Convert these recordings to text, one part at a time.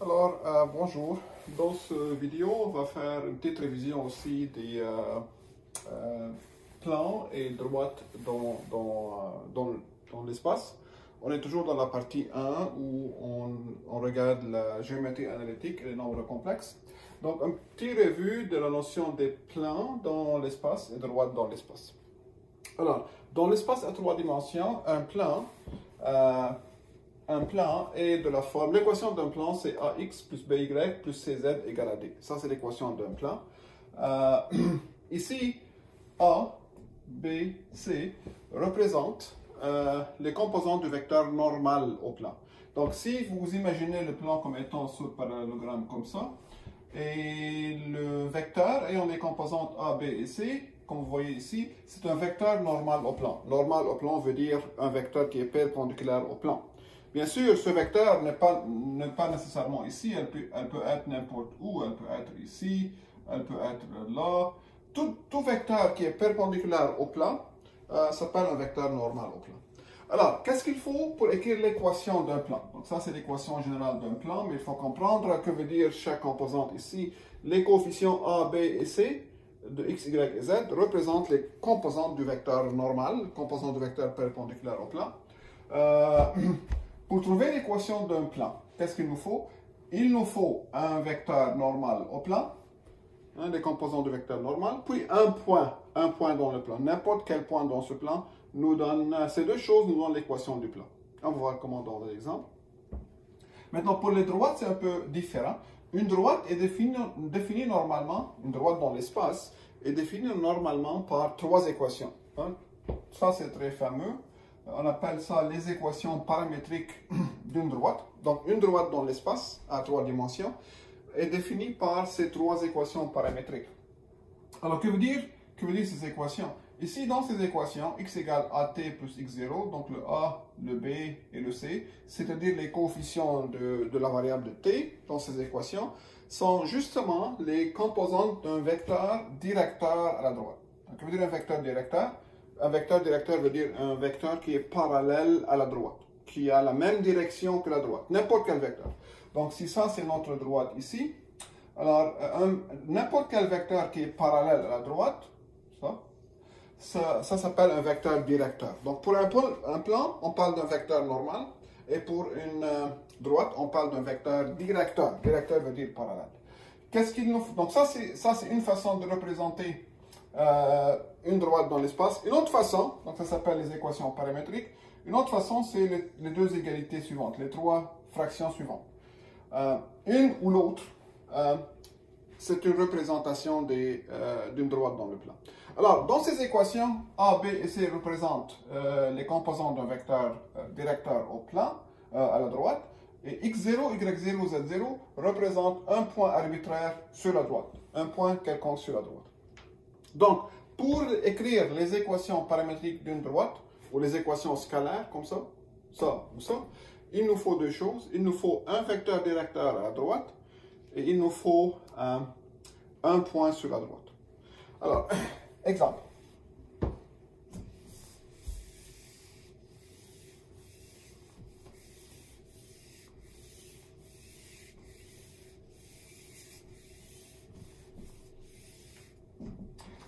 Bonjour. Dans cette vidéo, on va faire une petite révision aussi des plans et droites dans l'espace. On est toujours dans la partie 1 où on regarde la géométrie analytique et les nombres complexes. Donc, un petit revue de la notion des plans dans l'espace et droites dans l'espace. Alors, dans l'espace à 3 dimensions, un plan est de la forme, l'équation d'un plan c'est AX plus BY plus CZ égale à D. Ça c'est l'équation d'un plan. Ici, A, B, C représentent les composants du vecteur normal au plan. Donc si vous imaginez le plan comme étant sur le parallélogramme comme ça, et le vecteur ayant les composantes A, B et C, comme vous voyez ici, c'est un vecteur normal au plan. Normal au plan veut dire un vecteur qui est perpendiculaire au plan. Bien sûr, ce vecteur n'est pas nécessairement ici, elle peut être n'importe où, elle peut être ici, elle peut être là. Tout vecteur qui est perpendiculaire au plan s'appelle un vecteur normal au plan. Alors, qu'est-ce qu'il faut pour écrire l'équation d'un plan? Donc ça, c'est l'équation générale d'un plan, mais il faut comprendre que veut dire chaque composante ici. Les coefficients A, B et C de x, y et z représentent les composantes du vecteur normal, composantes du vecteur perpendiculaire au plan. Pour trouver l'équation d'un plan, qu'est-ce qu'il nous faut? Il nous faut un vecteur normal au plan, les composants du vecteur normal, puis un point dans le plan. N'importe quel point dans ce plan nous donne, ces deux choses nous donnent l'équation du plan. On va voir comment dans l'exemple. Maintenant, pour les droites, c'est un peu différent. Une droite est définie normalement, une droite dans l'espace, est définie normalement par 3 équations. Ça, c'est très fameux. On appelle ça les équations paramétriques d'une droite. Donc, une droite dans l'espace à 3 dimensions est définie par ces 3 équations paramétriques. Alors, que veut dire ces équations? Ici, dans ces équations, x égale at plus x0, donc le a, le b et le c, c'est-à-dire les coefficients de la variable de t dans ces équations, sont justement les composantes d'un vecteur directeur à la droite. Donc, que veut dire un vecteur directeur? Un vecteur directeur veut dire un vecteur qui est parallèle à la droite, qui a la même direction que la droite, n'importe quel vecteur. Donc, si ça, c'est notre droite ici, alors n'importe quel vecteur qui est parallèle à la droite, ça s'appelle un vecteur directeur. Donc, pour un plan, on parle d'un vecteur normal, et pour une droite, on parle d'un vecteur directeur. Directeur veut dire parallèle. Qu'est-ce qu'il nous faut? Donc, ça, c'est une façon de représenter une droite dans l'espace. Une autre façon, donc ça s'appelle les équations paramétriques. Une autre façon, c'est les deux égalités suivantes, les 3 fractions suivantes. Une ou l'autre, c'est une représentation d'une droite dans le plan. Alors, dans ces équations, A, B et C représentent les composants d'un vecteur directeur au plan, à la droite, et x0, y0, z0 représentent un point arbitraire sur la droite, un point quelconque sur la droite. Donc, pour écrire les équations paramétriques d'une droite, ou les équations scalaires, comme ça ou ça, il nous faut 2 choses. Il nous faut un vecteur directeur à la droite, et il nous faut un point sur la droite. Alors, exemple.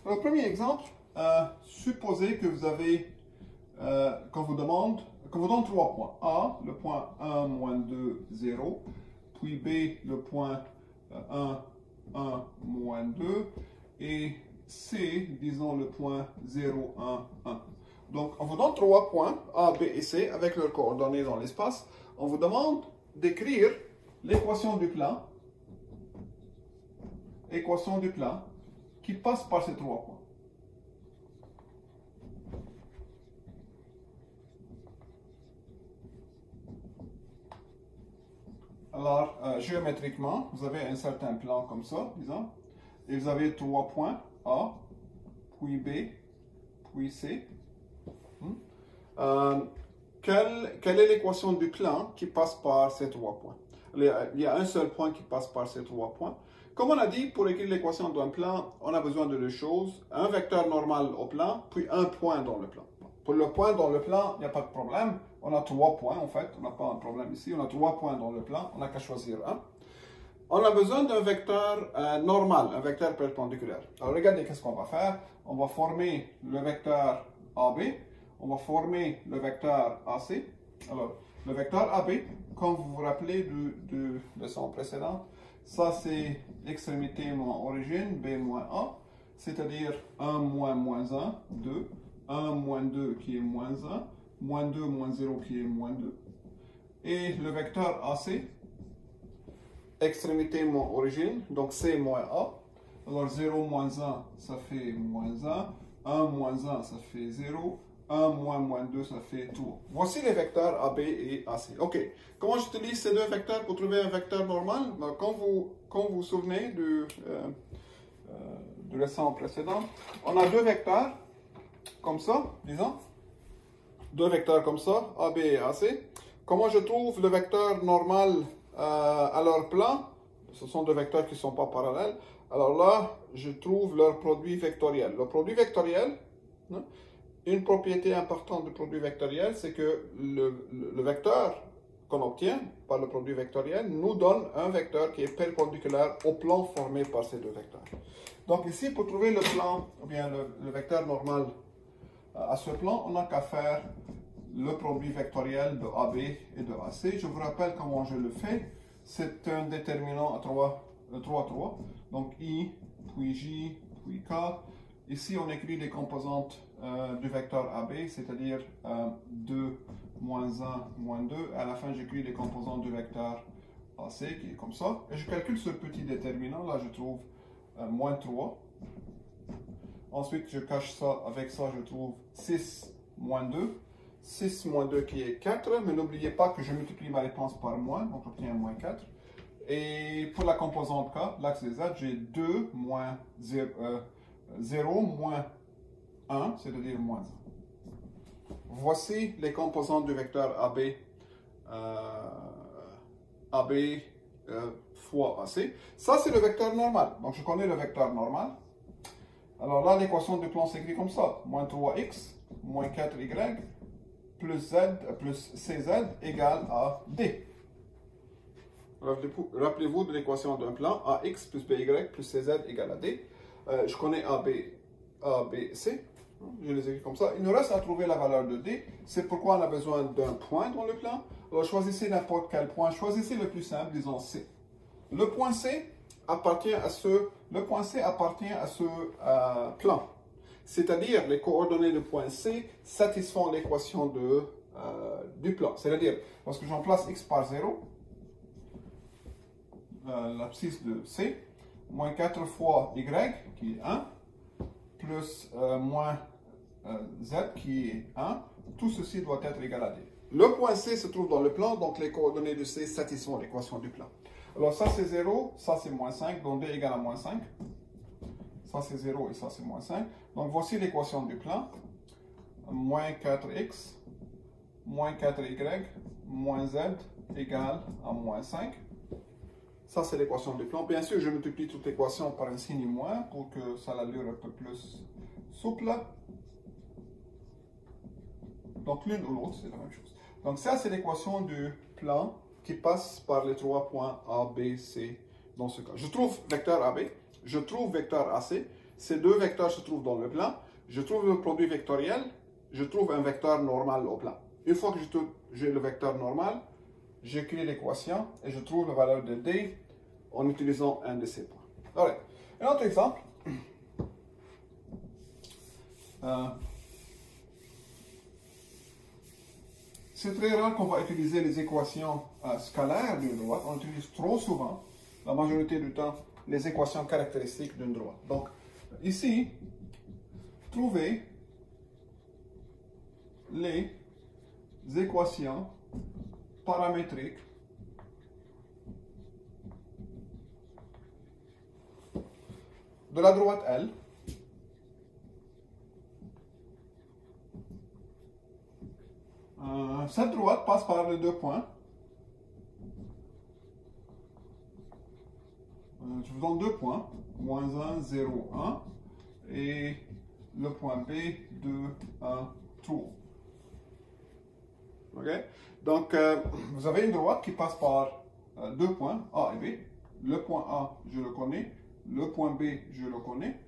Alors, premier exemple, supposez que vous avez, qu'on vous donne 3 points. A, le point 1, moins 2, 0, puis B, le point 1, 1, moins 2, et C, disons le point 0, 1, 1. Donc, on vous donne 3 points, A, B et C, avec leurs coordonnées dans l'espace. On vous demande d'écrire l'équation du plan qui passe par ces 3 points. Alors, géométriquement, vous avez un certain plan comme ça, disons, et vous avez 3 points, A, puis B, puis C. Quelle est l'équation du plan qui passe par ces 3 points? Il y a un seul point qui passe par ces 3 points. Comme on a dit, pour écrire l'équation d'un plan, on a besoin de 2 choses. Un vecteur normal au plan, puis un point dans le plan. Pour le point dans le plan, il n'y a pas de problème. On a 3 points en fait, on n'a pas un problème ici. On a 3 points dans le plan, on n'a qu'à choisir un. On a besoin d'un vecteur normal, un vecteur perpendiculaire. Alors regardez qu'est-ce qu'on va faire. On va former le vecteur AB, on va former le vecteur AC. Alors, le vecteur AB, comme vous vous rappelez de leçon précédente, ça c'est l'extrémité moins origine, B moins A, c'est-à-dire 1 moins moins 1, 2, 1 moins 2 qui est moins 1, moins 2 moins 0 qui est moins 2. Et le vecteur AC, extrémité moins origine, donc C moins A. Alors 0 moins 1, ça fait moins 1, 1 moins 1, ça fait 0, 1 moins moins 2, ça fait 3. Voici les vecteurs AB et AC. Ok, comment j'utilise ces deux vecteurs pour trouver un vecteur normal? Quand vous vous souvenez de leçon précédente, on a deux vecteurs comme ça, disons. Deux vecteurs comme ça, AB et AC. Comment je trouve le vecteur normal à leur plan? Ce sont deux vecteurs qui ne sont pas parallèles. Alors là, je trouve leur produit vectoriel. Le produit vectoriel, une propriété importante du produit vectoriel, c'est que le vecteur qu'on obtient par le produit vectoriel nous donne un vecteur qui est perpendiculaire au plan formé par ces deux vecteurs. Donc ici, pour trouver le plan, ou bien le vecteur normal à ce plan, on n'a qu'à faire le produit vectoriel de AB et de AC. Je vous rappelle comment je le fais. C'est un déterminant à 3. Donc I, puis J, puis K. Ici, on écrit les composantes du vecteur AB, c'est-à-dire 2, moins 1, moins 2. À la fin, j'écris les composantes du vecteur AC, qui est comme ça. Et je calcule ce petit déterminant. Là, je trouve moins 3. Ensuite, je cache ça. Avec ça, je trouve 6, moins 2. 6 moins 2 qui est 4, mais n'oubliez pas que je multiplie ma réponse par moins, donc j'obtiens moins 4. Et pour la composante K, l'axe des Z, j'ai 2 moins 0 moins 1, c'est-à-dire moins 1. Voici les composantes du vecteur AB fois AC. Ça, c'est le vecteur normal. Donc, je connais le vecteur normal. Alors là, l'équation du plan s'écrit comme ça. Moins 3x, moins 4y, plus z, plus cz égale à d. Rappelez-vous de l'équation d'un plan, ax plus by plus cz égale à d. Je connais AB, C. Je les écris comme ça. Il nous reste à trouver la valeur de d. C'est pourquoi on a besoin d'un point dans le plan. Alors choisissez n'importe quel point. Choisissez le plus simple, disons C. Le point C appartient à ce plan. C'est-à-dire, les coordonnées de point C satisfont l'équation du plan. C'est-à-dire, lorsque j'emplace x par 0, l'abscisse de C, moins 4 fois y, qui est 1, plus moins z, qui est 1, tout ceci doit être égal à d. Le point C se trouve dans le plan, donc les coordonnées de C satisfont l'équation du plan. Alors ça c'est 0, ça c'est moins 5, donc d égale à moins 5. Ça c'est 0 et ça c'est moins 5. Donc voici l'équation du plan. Moins 4x, moins 4y, moins z égale à moins 5. Ça c'est l'équation du plan. Bien sûr, je multiplie toute l'équation par un signe moins pour que ça a l'allure un peu plus souple. Donc l'une ou l'autre, c'est la même chose. Donc ça c'est l'équation du plan qui passe par les trois points A, B, C dans ce cas. Je trouve vecteur AB. Je trouve vecteur AC, ces deux vecteurs se trouvent dans le plan, je trouve le produit vectoriel, je trouve un vecteur normal au plan. Une fois que j'ai le vecteur normal, j'écris l'équation et je trouve la valeur de D en utilisant un de ces points. Allez. Un autre exemple. C'est très rare qu'on va utiliser les équations scalaires d'une droite, on utilise trop souvent, la majorité du temps, les équations caractéristiques d'une droite. Donc, ici, trouvez les équations paramétriques de la droite L cette droite passe par les deux points. Je vous donne deux points, moins 1, 0, 1, et le point B, 2, 1, 3. Okay? Donc, vous avez une droite qui passe par deux points, A et B. le point A, je le connais, le point B, je le connais.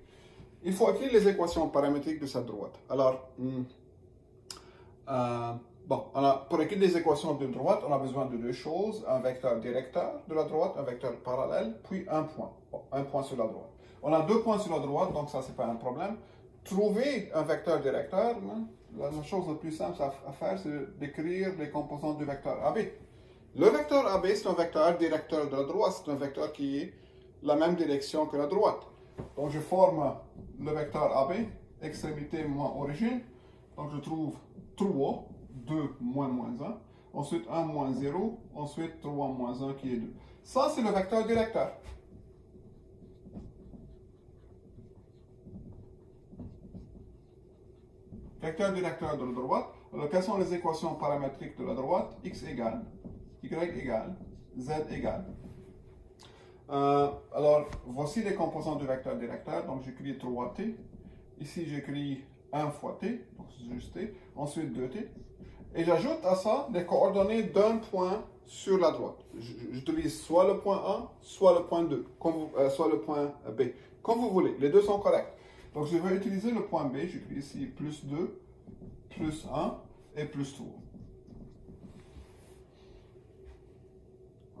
Il faut écrire les équations paramétriques de cette droite. Alors, pour écrire les équations de droite, on a besoin de deux choses, un vecteur directeur de la droite, un vecteur parallèle, puis un point. Bon, un point sur la droite. On a deux points sur la droite, donc ça, c'est pas un problème. Trouver un vecteur directeur, la chose la plus simple à faire, c'est d'écrire les composants du vecteur AB. Le vecteur AB, c'est un vecteur directeur de la droite, c'est un vecteur qui est la même direction que la droite. Donc je forme le vecteur AB, extrémité moins origine, donc je trouve 3, 2 moins 1, ensuite 1 moins 0, ensuite 3 moins 1 qui est 2. Ça, c'est le vecteur directeur. Vecteur directeur de la droite. Alors, quelles sont les équations paramétriques de la droite? X égale, Y égale, Z égale. Alors, voici les composants du vecteur directeur. Donc, j'écris 3t. Ici, j'écris 1 fois t, donc c'est juste t. Ensuite, 2t. Et j'ajoute à ça les coordonnées d'un point sur la droite. J'utilise soit le point A, soit le point 2, soit le point B. Comme vous voulez, les deux sont corrects. Donc, je vais utiliser le point B. J'écris ici plus 2, plus 1 et plus 3.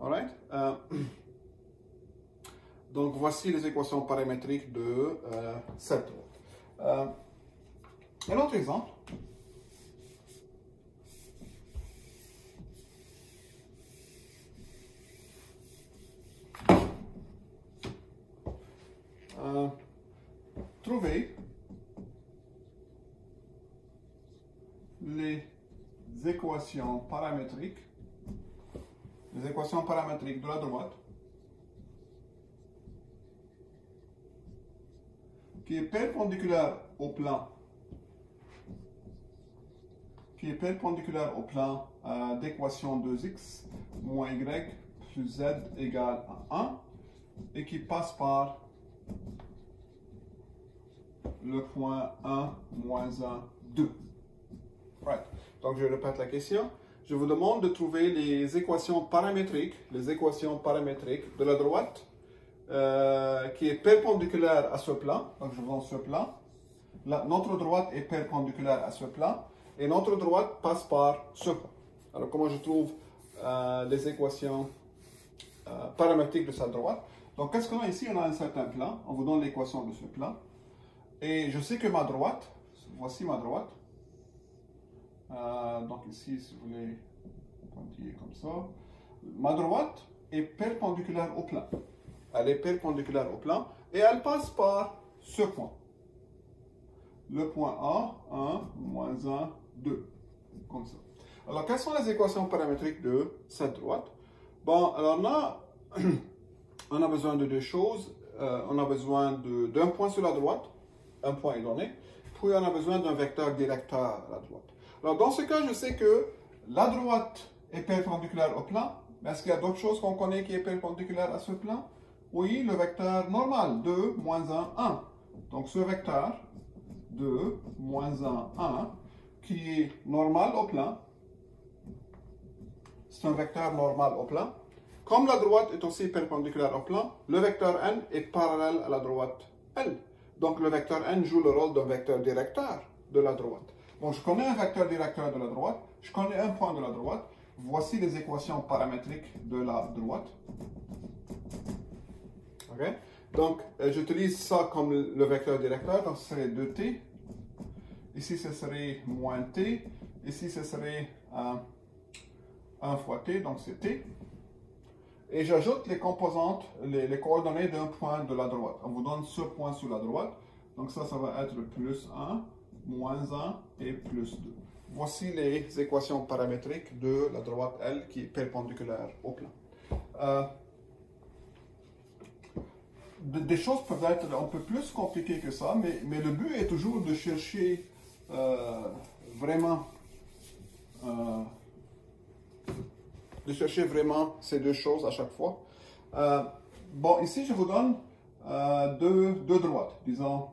Alright? Donc, voici les équations paramétriques de cette droite. Un autre exemple. Trouver les équations paramétriques de la droite qui est perpendiculaire au plan d'équation 2x moins y plus z égale à 1 et qui passe par le point 1, moins 1, 2. Right. Donc, je répète la question. Je vous demande de trouver les équations paramétriques de la droite qui est perpendiculaire à ce plan. Donc, je prends ce plan. Notre droite est perpendiculaire à ce plan et notre droite passe par ce point. Alors, comment je trouve les équations paramétriques de cette droite? Donc, qu'est-ce qu'on a ici? On a un certain plan. On vous donne l'équation de ce plan. Et je sais que ma droite, voici ma droite. Donc ici, si vous voulez pointiller comme ça, ma droite est perpendiculaire au plan. Elle est perpendiculaire au plan et elle passe par ce point. Le point A, 1, moins 1, 2. Comme ça. Alors, quelles sont les équations paramétriques de cette droite? Bon, alors là, on a besoin de deux choses. On a besoin d'un point sur la droite. Un point est donné, puis on a besoin d'un vecteur directeur à la droite. Alors dans ce cas, je sais que la droite est perpendiculaire au plan, mais est-ce qu'il y a d'autres choses qu'on connaît qui est perpendiculaire à ce plan? Oui, le vecteur normal, 2, moins 1, 1. Donc ce vecteur, 2, moins 1, 1, qui est normal au plan, c'est un vecteur normal au plan. Comme la droite est aussi perpendiculaire au plan, le vecteur n est parallèle à la droite L. Donc, le vecteur n joue le rôle d'un vecteur directeur de la droite. Bon, je connais un vecteur directeur de la droite, je connais un point de la droite. Voici les équations paramétriques de la droite. Okay? Donc, j'utilise ça comme le vecteur directeur, donc ce serait 2t. Ici, ce serait moins t. Ici, ce serait 1 fois t, donc c'est t. Et j'ajoute les composantes, les coordonnées d'un point de la droite. On vous donne ce point sur la droite. Donc ça va être plus 1, moins 1 et plus 2. Voici les équations paramétriques de la droite L qui est perpendiculaire au plan. Des choses peuvent être un peu plus compliquées que ça, mais le but est toujours de chercher vraiment ces deux choses à chaque fois. Bon, ici, je vous donne deux droites. Disons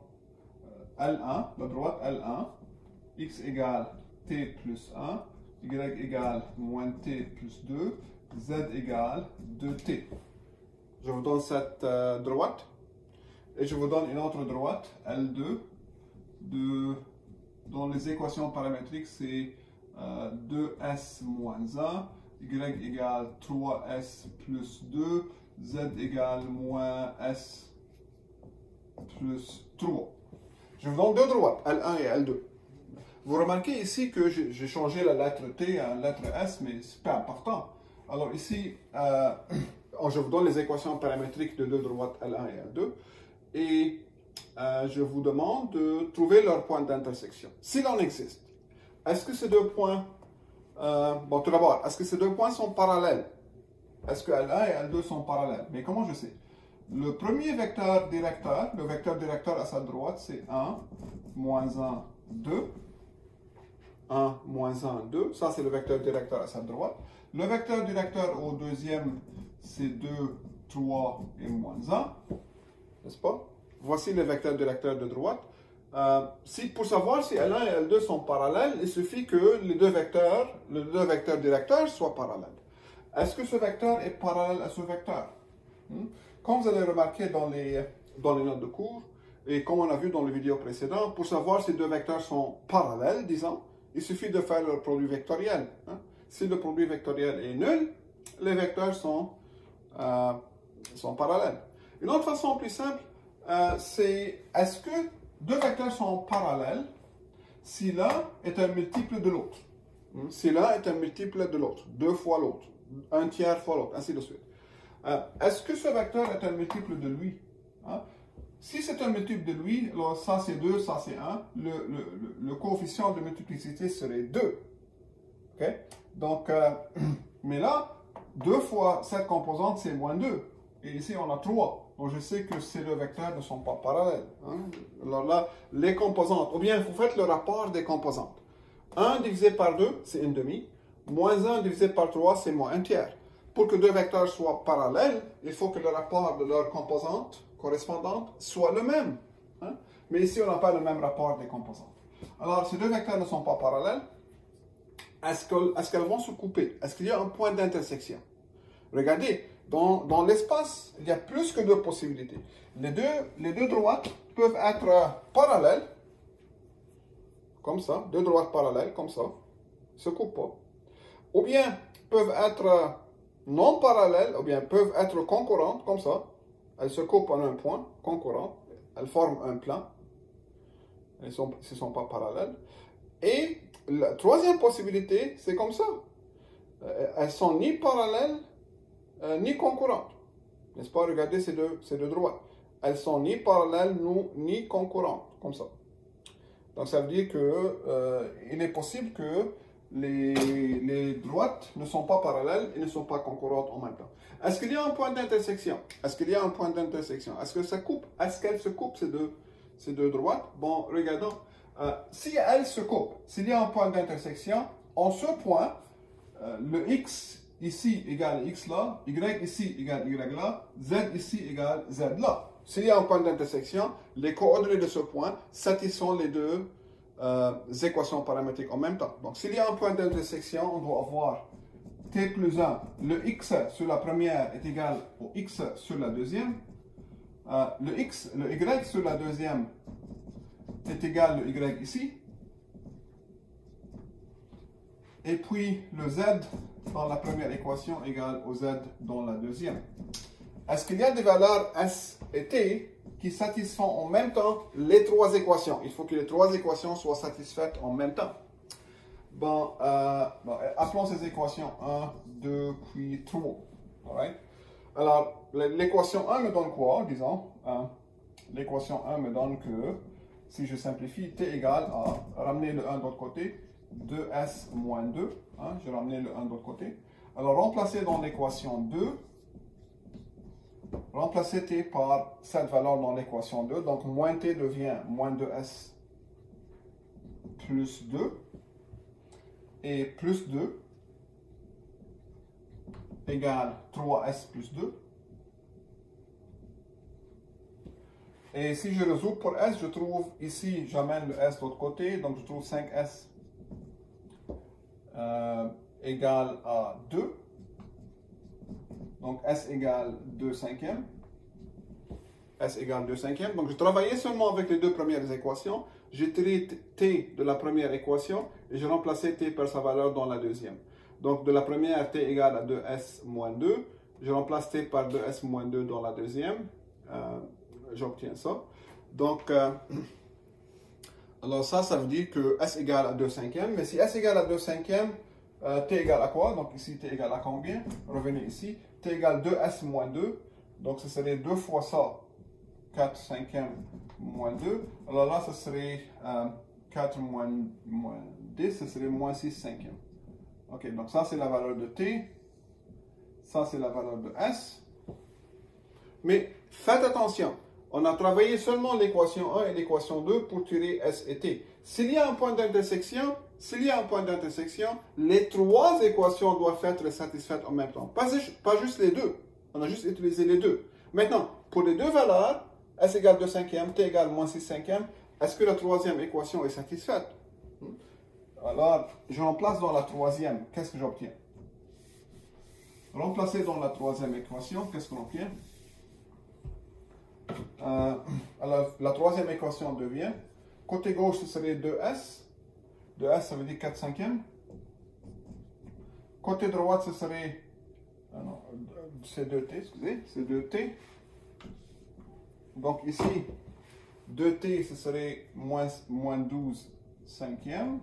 L1, la droite L1, x égale t plus 1, y égale moins t plus 2, z égale 2t. je vous donne cette droite. Et je vous donne une autre droite, L2, dont les équations paramétriques, c'est 2S moins 1, Y égale 3S plus 2, Z égale moins S plus 3. Je vous donne deux droites, L1 et L2. Vous remarquez ici que j'ai changé la lettre T à la lettre S, mais ce n'est pas important. Alors ici, je vous donne les équations paramétriques de deux droites L1 et L2. Et je vous demande de trouver leur point d'intersection. S'il en existe, est-ce que ces deux points... bon, tout d'abord, est-ce que ces deux points sont parallèles? Est-ce que L1 et L2 sont parallèles? Mais comment je sais? Le premier vecteur directeur, le vecteur directeur à sa droite, c'est 1, moins 1, 2. 1, moins 1, 2. Ça, c'est le vecteur directeur à sa droite. Le vecteur directeur au deuxième, c'est 2, 3 et moins 1. N'est-ce pas? Voici le vecteur directeur de droite. Pour savoir si L1 et L2 sont parallèles, il suffit que les deux vecteurs directeurs soient parallèles. Est-ce que ce vecteur est parallèle à ce vecteur? Comme vous avez remarqué dans les notes de cours, et comme on a vu dans les vidéos précédentes, pour savoir si deux vecteurs sont parallèles, disons, il suffit de faire leur produit vectoriel. Si le produit vectoriel est nul, les vecteurs sont parallèles. Une autre façon plus simple, c'est est-ce que deux vecteurs sont parallèles si l'un est un multiple de l'autre? Si l'un est un multiple de l'autre, deux fois l'autre, un tiers fois l'autre, ainsi de suite. Est-ce que ce vecteur est un multiple de lui? Si c'est un multiple de lui, alors ça c'est 2, ça c'est 1, le coefficient de multiplicité serait 2. Okay? Donc, mais là, 2 fois cette composante c'est moins 2. Et ici on a 3. Donc je sais que ces deux vecteurs ne sont pas parallèles. Alors là, les composantes, ou bien vous faites le rapport des composantes. 1 divisé par 2, c'est 1 demi. Moins 1 divisé par 3, c'est moins 1 tiers. Pour que deux vecteurs soient parallèles, il faut que le rapport de leurs composantes correspondantes soit le même. Mais ici, on n'a pas le même rapport des composantes. Alors, si deux vecteurs ne sont pas parallèles, est-ce qu'elles vont se couper? Est-ce qu'il y a un point d'intersection? Regardez, dans l'espace, il y a plus que deux possibilités. Les deux droites peuvent être parallèles, comme ça, deux droites parallèles, comme ça, ne se coupent pas. Ou bien peuvent être non parallèles, ou bien peuvent être concurrentes, comme ça. Elles se coupent en un point, concurrentes. Elles forment un plan. Elles ne sont pas parallèles. Et la troisième possibilité, c'est comme ça. Elles sont ni parallèles, ni concurrentes. N'est-ce pas? Regardez ces deux droites. Elles sont ni parallèles, ni concurrentes, comme ça. Donc ça veut dire qu'il est possible que les droites ne sont pas parallèles et ne sont pas concurrentes en même temps. Est-ce qu'il y a un point d'intersection? Est-ce qu'il y a un point d'intersection? Est-ce que ça coupe? Est-ce qu'elles se coupent, ces deux droites? Bon, regardons. Si elles se coupent, s'il y a un point d'intersection, en ce point, le x ici égale x là, y ici égale y là, z ici égale z là. S'il y a un point d'intersection, les coordonnées de ce point satisfont les deux équations paramétriques en même temps. Donc, s'il y a un point d'intersection, on doit avoir t plus 1. Le x sur la première est égal au x sur la deuxième. Le y sur la deuxième est égal au y ici. Et puis, le z dans la première équation égale au z dans la deuxième. Est-ce qu'il y a des valeurs s et t qui satisfont en même temps les trois équations? Il faut que les trois équations soient satisfaites en même temps. Bon, appelons ces équations 1, 2, puis 3. Alright? Alors, l'équation 1 me donne quoi, disons? L'équation 1 me donne que, si je simplifie, t égale à ramener le 1 de l'autre côté, 2s moins 2. Je vais ramener le 1 de l'autre côté. Alors, remplacer dans l'équation 2, remplacer t par cette valeur dans l'équation 2. Donc, moins t devient moins 2s plus 2. Et plus 2 égale 3s plus 2. Et si je résout pour s, je trouve ici, j'amène le s de l'autre côté, donc je trouve 5s égale à 2. Donc S égale 2 cinquièmes. S égale 2 cinquièmes. Donc je travaillais seulement avec les deux premières équations. J'ai tiré T de la première équation et j'ai remplacé T par sa valeur dans la deuxième. Donc de la première, T égale à 2S moins 2. Je remplace T par 2S moins 2 dans la deuxième. J'obtiens ça. Donc, alors ça veut dire que S égale à 2 cinquièmes. Mais si S égale à 2 cinquièmes, T égale à quoi? Donc ici, T égale à combien? Revenez ici. T égale 2S moins 2. Donc ce serait 2 fois ça, 4 cinquièmes moins 2. Alors là, ce serait 4 moins 10, ce serait moins 6 cinquièmes. Ok, donc ça c'est la valeur de T. Ça c'est la valeur de S. Mais faites attention, on a travaillé seulement l'équation 1 et l'équation 2 pour tirer S et T. S'il y a un point d'intersection, les trois équations doivent être satisfaites en même temps. Pas juste les deux. On a juste utilisé les deux. Maintenant, pour les deux valeurs, S égale 2 cinquièmes, T égale moins 6 cinquièmes, est-ce que la troisième équation est satisfaite? Alors, je remplace dans la troisième. Qu'est-ce que j'obtiens? Remplacer dans la troisième équation, qu'est-ce qu'on obtient? Alors, la troisième équation devient, côté gauche, ce serait 2S. 2S, ça veut dire 4 cinquièmes. Côté droite, ce serait, c'est 2T, excusez, c'est 2T. Donc ici, 2T, ce serait moins 12 cinquièmes.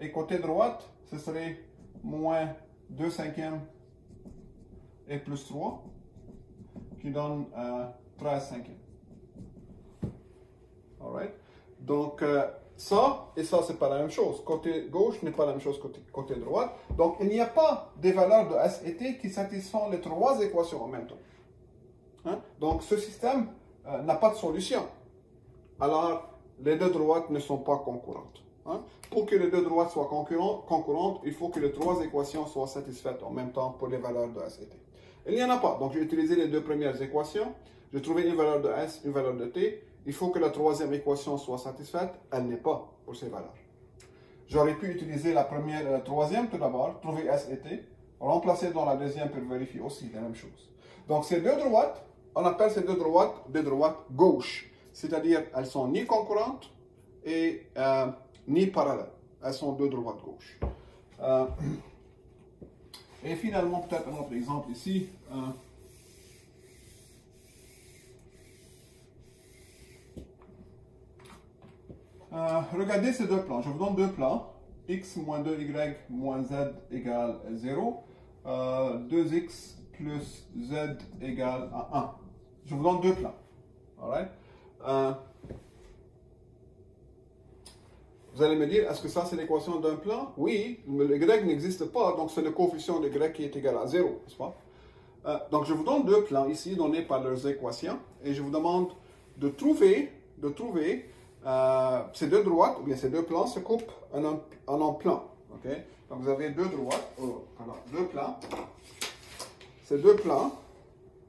Et côté droite, ce serait moins 2 cinquièmes et plus 3, qui donne 13 cinquièmes. Alright? Donc, ça et ça, c'est pas la même chose. Côté gauche n'est pas la même chose côté droite. Donc, il n'y a pas des valeurs de S et T qui satisfont les trois équations en même temps. Hein? Donc, ce système n'a pas de solution. Alors, les deux droites ne sont pas concurrentes. Hein? Pour que les deux droites soient concurrentes, il faut que les trois équations soient satisfaites en même temps pour les valeurs de S et T. Il n'y en a pas. Donc, j'ai utilisé les deux premières équations. J'ai trouvé une valeur de S, une valeur de T. Il faut que la troisième équation soit satisfaite. Elle n'est pas pour ces valeurs. J'aurais pu utiliser la première et la troisième tout d'abord, trouver S et T, remplacer dans la deuxième pour vérifier aussi la même chose. Donc, ces deux droites, on appelle ces deux droites des droites gauches. C'est-à-dire, elles sont ni concurrentes et ni parallèles. Elles sont deux droites gauches. Et finalement, peut-être un autre exemple ici. Regardez ces deux plans. Je vous donne deux plans. X moins 2y moins z égale 0. 2x plus z égale à 1. Je vous donne deux plans. Alright? Vous allez me dire, est-ce que ça c'est l'équation d'un plan? Oui, mais le y n'existe pas, donc c'est le coefficient de y qui est égal à 0, n'est-ce pas? Donc je vous donne deux plans ici donnés par leurs équations et je vous demande de trouver ces deux droites, ou bien ces deux plans se coupent en un plan. Okay? Donc vous avez deux droites, deux plans. Ces deux plans,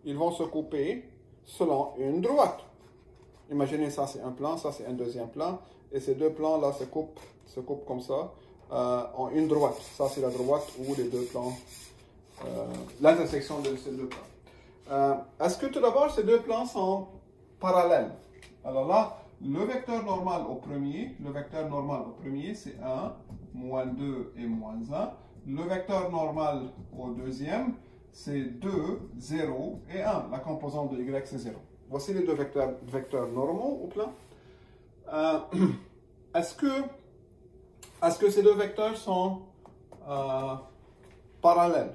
ils vont se couper selon une droite. Imaginez ça c'est un plan, ça c'est un deuxième plan. Et ces deux plans-là se coupent comme ça en une droite. Ça, c'est la droite où les deux plans, l'intersection de ces deux plans. Est-ce que tout d'abord, ces deux plans sont parallèles? Alors là, le vecteur normal au premier, c'est 1, moins 2 et moins 1. Le vecteur normal au deuxième, c'est 2, 0 et 1. La composante de y, c'est 0. Voici les deux vecteurs normaux au plan. Est-ce que ces deux vecteurs sont parallèles?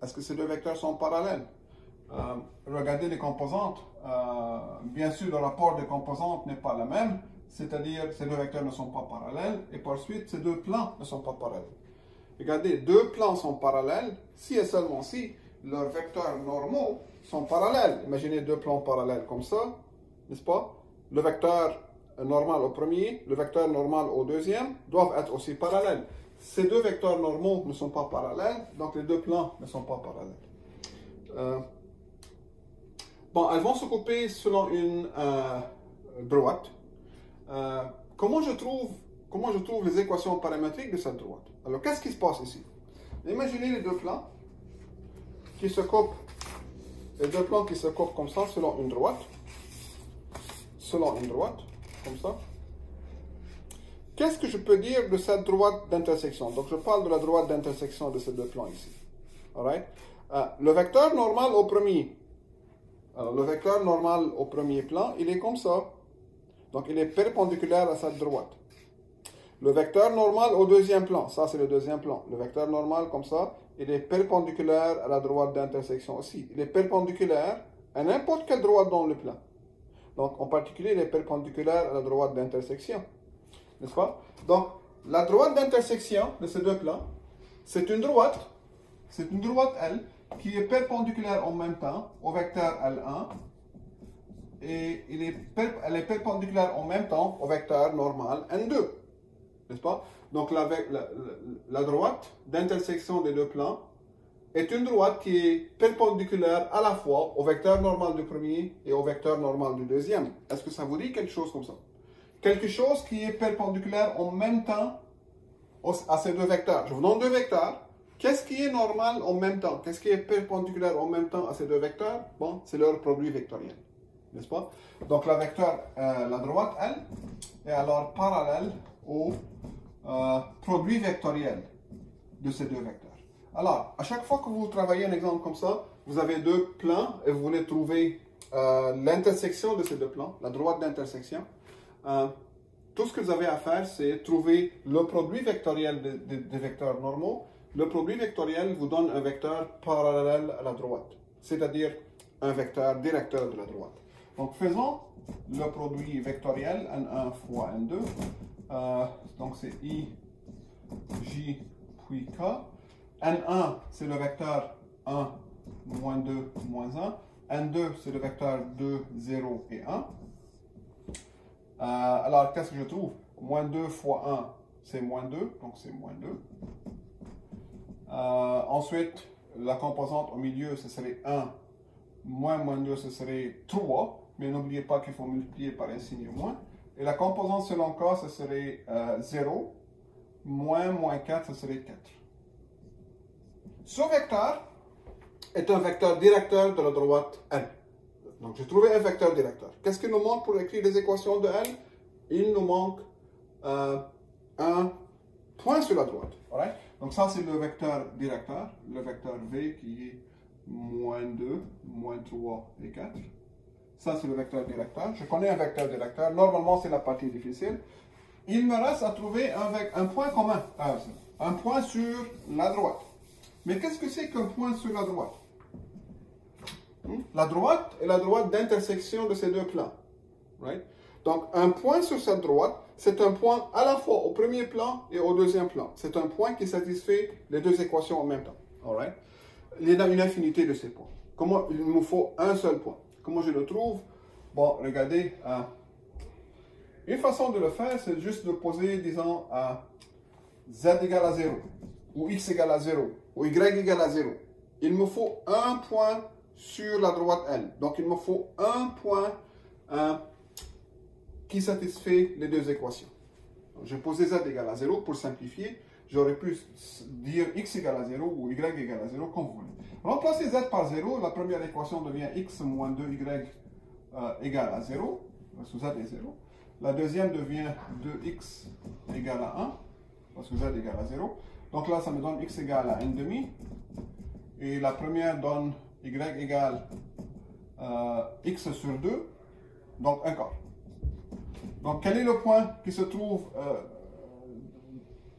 Est-ce que ces deux vecteurs sont parallèles? Regardez les composantes. Bien sûr, le rapport des composantes n'est pas le même, c'est-à-dire ces deux vecteurs ne sont pas parallèles, et par suite, ces deux plans ne sont pas parallèles. Regardez, deux plans sont parallèles si et seulement si leurs vecteurs normaux sont parallèles. Imaginez deux plans parallèles comme ça, n'est-ce pas? Le vecteur normal au premier, le vecteur normal au deuxième doivent être aussi parallèles. Ces deux vecteurs normaux ne sont pas parallèles, donc les deux plans ne sont pas parallèles. Bon, elles vont se couper selon une droite. Comment je trouve les équations paramétriques de cette droite? Alors, qu'est-ce qui se passe ici? Imaginez les deux plans qui se coupent et deux plans qui se coupent comme ça selon une droite. Selon une droite, comme ça. Qu'est-ce que je peux dire de cette droite d'intersection? Donc, je parle de la droite d'intersection de ces deux plans ici. Alright? Le vecteur normal au premier. Alors, le vecteur normal au premier plan, il est comme ça. Donc, il est perpendiculaire à cette droite. Le vecteur normal au deuxième plan, ça c'est le deuxième plan. Le vecteur normal comme ça, il est perpendiculaire à la droite d'intersection aussi. Il est perpendiculaire à n'importe quelle droite dans le plan. Donc, en particulier, il est perpendiculaire à la droite d'intersection. N'est-ce pas? Donc, la droite d'intersection de ces deux plans, c'est une droite L, qui est perpendiculaire en même temps au vecteur L1, et elle est perpendiculaire en même temps au vecteur normal N2. N'est-ce pas? Donc, la droite d'intersection des deux plans est une droite qui est perpendiculaire à la fois au vecteur normal du premier et au vecteur normal du deuxième. Est-ce que ça vous dit quelque chose comme ça? Quelque chose qui est perpendiculaire en même temps à ces deux vecteurs. Je vous donne deux vecteurs. Qu'est-ce qui est normal en même temps? Qu'est-ce qui est perpendiculaire en même temps à ces deux vecteurs? Bon, c'est leur produit vectoriel. N'est-ce pas? Donc, la droite L est alors parallèle au produit vectoriel de ces deux vecteurs. Alors, à chaque fois que vous travaillez un exemple comme ça, vous avez deux plans et vous voulez trouver l'intersection de ces deux plans, la droite d'intersection. Tout ce que vous avez à faire, c'est trouver le produit vectoriel des vecteurs normaux. Le produit vectoriel vous donne un vecteur parallèle à la droite, c'est-à-dire un vecteur directeur de la droite. Donc, faisons le produit vectoriel N1 fois N2. Donc, c'est I, J, puis K. N1, c'est le vecteur 1, moins 2, moins 1. N2, c'est le vecteur 2, 0 et 1. Alors, qu'est-ce que je trouve? Moins 2 fois 1, c'est moins 2, donc c'est moins 2. Ensuite, la composante au milieu, ce serait 1, moins 2, ce serait 3. Mais n'oubliez pas qu'il faut multiplier par un signe moins. Et la composante selon K, ce serait 0. Moins 4, ce serait 4. Ce vecteur est un vecteur directeur de la droite L. Donc, j'ai trouvé un vecteur directeur. Qu'est-ce qu'il nous manque pour écrire les équations de L? Il nous manque un point sur la droite. Alright? Donc, ça, c'est le vecteur directeur, le vecteur V qui est moins 2, moins 3 et 4. Ça, c'est le vecteur directeur. Je connais un vecteur directeur. Normalement, c'est la partie difficile. Il me reste à trouver un point commun. Un point sur la droite. Mais qu'est-ce que c'est qu'un point sur la droite? La droite est la droite d'intersection de ces deux plans. Right? Donc, un point sur cette droite, c'est un point à la fois au premier plan et au deuxième plan. C'est un point qui satisfait les deux équations en même temps. Alright? Il y a une infinité de ces points. Comment il nous faut un seul point? Comment je le trouve? Bon, regardez. Une façon de le faire, c'est juste de poser, disons, z égale à 0, ou x égale à 0, ou y égale à 0. Il me faut un point sur la droite L. Donc, il me faut un point qui satisfait les deux équations. J'ai posé z égale à 0 pour simplifier. J'aurais pu dire x égale à 0 ou y égale à 0, comme vous voulez. Remplacez z par 0, la première équation devient x moins 2y égale à 0, parce que z est 0. La deuxième devient 2x égale à 1, parce que z égale à 0. Donc là, ça me donne x égale à 1,5. Et la première donne y égale x sur 2, donc 1 quart. Donc quel est le point qui se trouve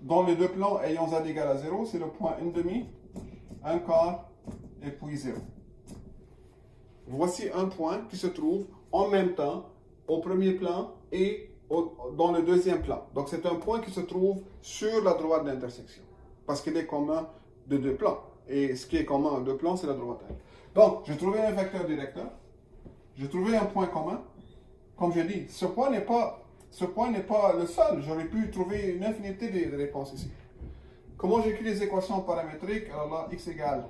dans les deux plans ayant z égale à 0? C'est le point 1,5, 1 quart et puis 0. Voici un point qui se trouve en même temps au premier plan et dans le deuxième plan. Donc c'est un point qui se trouve sur la droite d'intersection, parce qu'il est commun de deux plans. Et ce qui est commun à deux plans, c'est la droite L. Donc, j'ai trouvé un vecteur directeur, j'ai trouvé un point commun. Comme je dis, ce point n'est pas le seul. J'aurais pu trouver une infinité de réponses ici. Comment j'écris les équations paramétriques? Alors là, x égale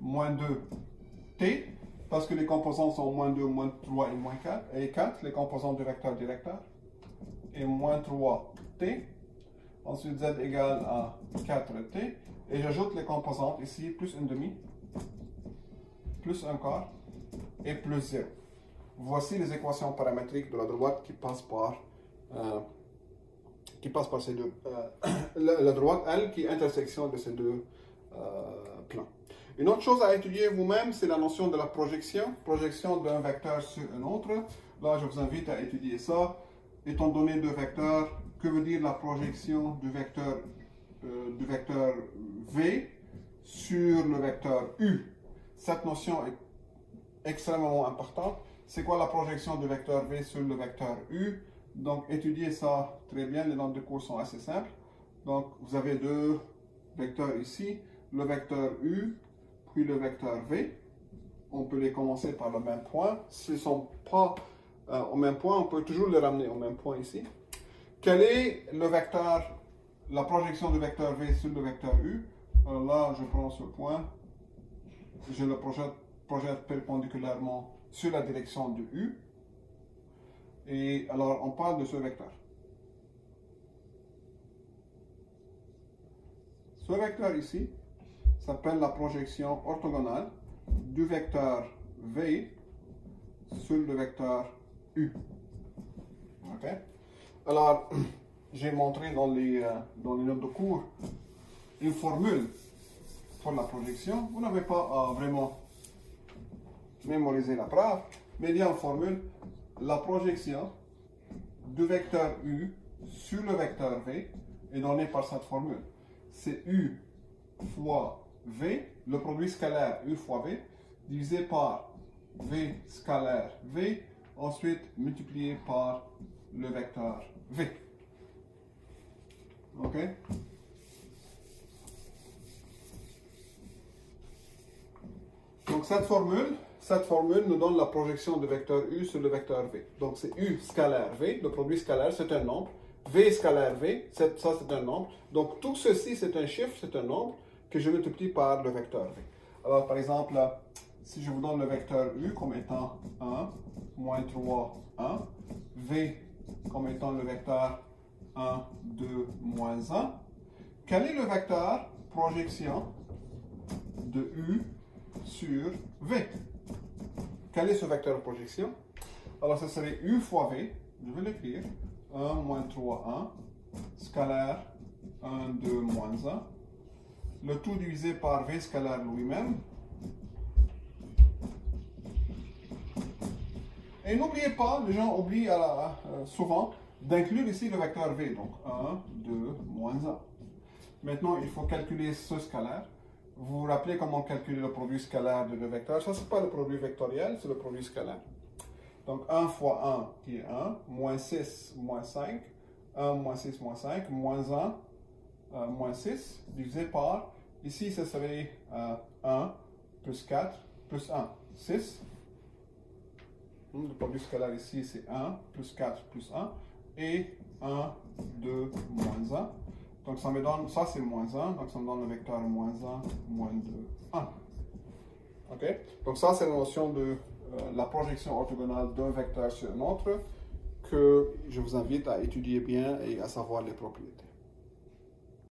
moins 2t, parce que les composants sont moins 2, moins 3 et moins 4, et 4, les composants du vecteur directeur, et moins 3t. Ensuite, z égale à 4t, et j'ajoute les composantes ici, plus 1,5. plus 1 quart et plus 0. Voici les équations paramétriques de la droite qui passent par ces deux. La droite, elle, qui est intersection de ces deux plans. Une autre chose à étudier vous-même, c'est la notion de la projection. Projection d'un vecteur sur un autre. Là, je vous invite à étudier ça. Étant donné deux vecteurs, que veut dire la projection du vecteur V sur le vecteur U? Cette notion est extrêmement importante. C'est quoi la projection du vecteur V sur le vecteur U? Donc, étudiez ça très bien. Les notes de cours sont assez simples. Donc, vous avez deux vecteurs ici. Le vecteur U, puis le vecteur V. On peut les commencer par le même point. S'ils ne sont pas au même point, on peut toujours les ramener au même point ici. Quel est le vecteur, la projection du vecteur V sur le vecteur U? Alors là, je prends ce point. Je le projette perpendiculairement sur la direction de U. Et alors, on parle de ce vecteur. Ce vecteur ici s'appelle la projection orthogonale du vecteur V sur le vecteur U. OK? Alors, j'ai montré dans les notes de cours une formule pour la projection. Vous n'avez pas à vraiment mémoriser la preuve, mais il y a une formule. La projection du vecteur U sur le vecteur V est donnée par cette formule. C'est U fois V, le produit scalaire U fois V, divisé par V scalaire V, ensuite multiplié par le vecteur V. OK? Donc cette formule nous donne la projection du vecteur U sur le vecteur V. Donc c'est U scalaire V, le produit scalaire, c'est un nombre. V scalaire V, ça c'est un nombre. Donc tout ceci c'est un chiffre, c'est un nombre que je multiplie par le vecteur V. Alors par exemple, si je vous donne le vecteur U comme étant 1, moins 3, 1, V comme étant le vecteur 1, 2, moins 1, quel est le vecteur projection de U sur V? Quel est ce vecteur de projection? Alors, ce serait U fois V. Je vais l'écrire. 1, moins 3, 1. Scalaire 1, 2, moins 1. Le tout divisé par V scalaire lui-même. Et n'oubliez pas, les gens oublient souvent d'inclure ici le vecteur V. Donc, 1, 2, moins 1. Maintenant, il faut calculer ce scalaire. Vous vous rappelez comment calculer le produit scalaire de deux vecteurs? Ça, ce n'est pas le produit vectoriel, c'est le produit scalaire. Donc, 1 fois 1 qui est 1, moins 6, moins 5, 1 moins 6, moins 5, moins 1, moins 6, divisé par, ici, ce serait 1 plus 4 plus 1, 6. Le produit scalaire ici, c'est 1 plus 4 plus 1, et 1, 2, moins 1. Donc ça me donne, ça c'est moins 1, donc ça me donne le vecteur moins 1, moins 2, 1. OK? Donc ça c'est la notion de la projection orthogonale d'un vecteur sur un autre que je vous invite à étudier bien et à savoir les propriétés.